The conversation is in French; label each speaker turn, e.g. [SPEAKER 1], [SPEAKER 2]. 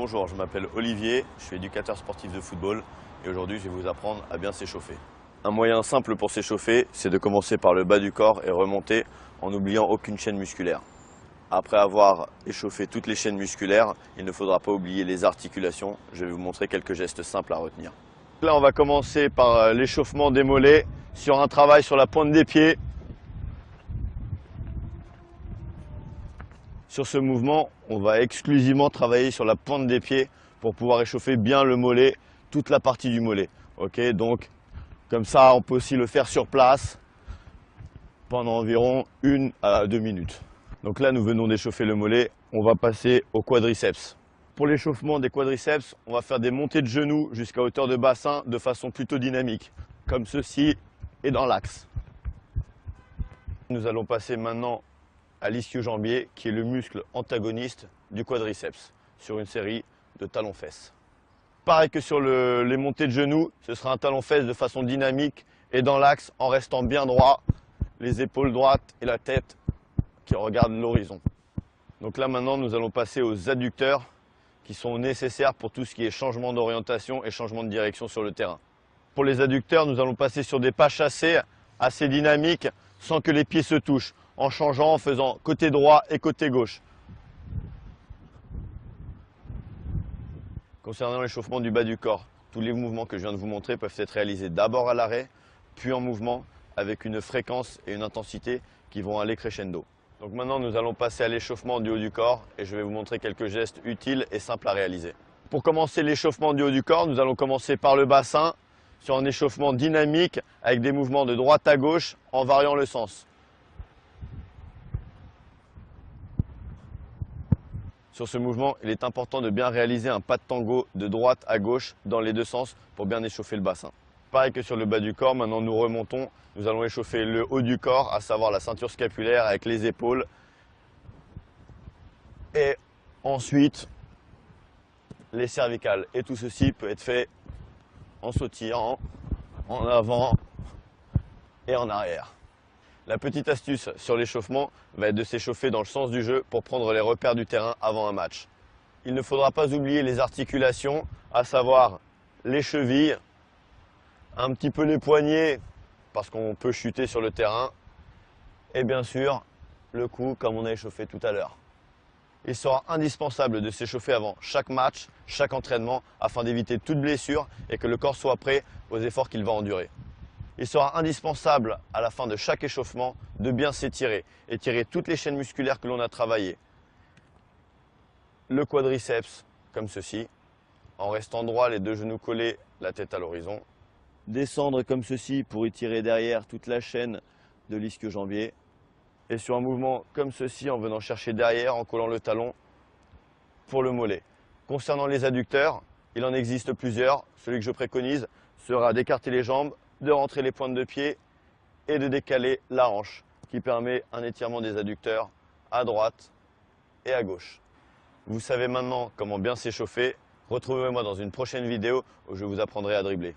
[SPEAKER 1] Bonjour, je m'appelle Olivier, je suis éducateur sportif de football et aujourd'hui je vais vous apprendre à bien s'échauffer. Un moyen simple pour s'échauffer, c'est de commencer par le bas du corps et remonter en n'oubliant aucune chaîne musculaire. Après avoir échauffé toutes les chaînes musculaires, il ne faudra pas oublier les articulations. Je vais vous montrer quelques gestes simples à retenir. Là, on va commencer par l'échauffement des mollets sur un travail sur la pointe des pieds. Sur ce mouvement, on va exclusivement travailler sur la pointe des pieds pour pouvoir échauffer bien le mollet, toute la partie du mollet. Ok, donc comme ça, on peut aussi le faire sur place pendant environ 1 à 2 minutes. Donc là, nous venons d'échauffer le mollet, on va passer au quadriceps. Pour l'échauffement des quadriceps, on va faire des montées de genoux jusqu'à hauteur de bassin de façon plutôt dynamique, comme ceci et dans l'axe. Nous allons passer maintenant à l'ischio-jambier, qui est le muscle antagoniste du quadriceps, sur une série de talons-fesses. Pareil que sur les montées de genoux, ce sera un talon-fesses de façon dynamique et dans l'axe en restant bien droit, les épaules droites et la tête qui regardent l'horizon. Donc là maintenant, nous allons passer aux adducteurs qui sont nécessaires pour tout ce qui est changement d'orientation et changement de direction sur le terrain. Pour les adducteurs, nous allons passer sur des pas chassés assez dynamiques sans que les pieds se touchent, en changeant, en faisant côté droit et côté gauche. Concernant l'échauffement du bas du corps, tous les mouvements que je viens de vous montrer peuvent être réalisés d'abord à l'arrêt, puis en mouvement, avec une fréquence et une intensité qui vont aller crescendo. Donc maintenant, nous allons passer à l'échauffement du haut du corps et je vais vous montrer quelques gestes utiles et simples à réaliser. Pour commencer l'échauffement du haut du corps, nous allons commencer par le bassin, sur un échauffement dynamique avec des mouvements de droite à gauche en variant le sens. Sur ce mouvement, il est important de bien réaliser un pas de tango de droite à gauche dans les deux sens pour bien échauffer le bassin. Pareil que sur le bas du corps, maintenant nous remontons, nous allons échauffer le haut du corps, à savoir la ceinture scapulaire avec les épaules. Et ensuite, les cervicales. Et tout ceci peut être fait en sautillant, en avant et en arrière. La petite astuce sur l'échauffement va être de s'échauffer dans le sens du jeu pour prendre les repères du terrain avant un match. Il ne faudra pas oublier les articulations, à savoir les chevilles, un petit peu les poignets parce qu'on peut chuter sur le terrain et bien sûr le cou comme on a échauffé tout à l'heure. Il sera indispensable de s'échauffer avant chaque match, chaque entraînement afin d'éviter toute blessure et que le corps soit prêt aux efforts qu'il va endurer. Il sera indispensable à la fin de chaque échauffement de bien s'étirer, étirer toutes les chaînes musculaires que l'on a travaillées. Le quadriceps comme ceci, en restant droit, les deux genoux collés, la tête à l'horizon. Descendre comme ceci pour étirer derrière toute la chaîne de l'ischio-jambier. Et sur un mouvement comme ceci, en venant chercher derrière, en collant le talon pour le mollet. Concernant les adducteurs, il en existe plusieurs. Celui que je préconise sera d'écarter les jambes, de rentrer les pointes de pied et de décaler la hanche, qui permet un étirement des adducteurs à droite et à gauche. Vous savez maintenant comment bien s'échauffer. Retrouvez-moi dans une prochaine vidéo où je vous apprendrai à dribbler.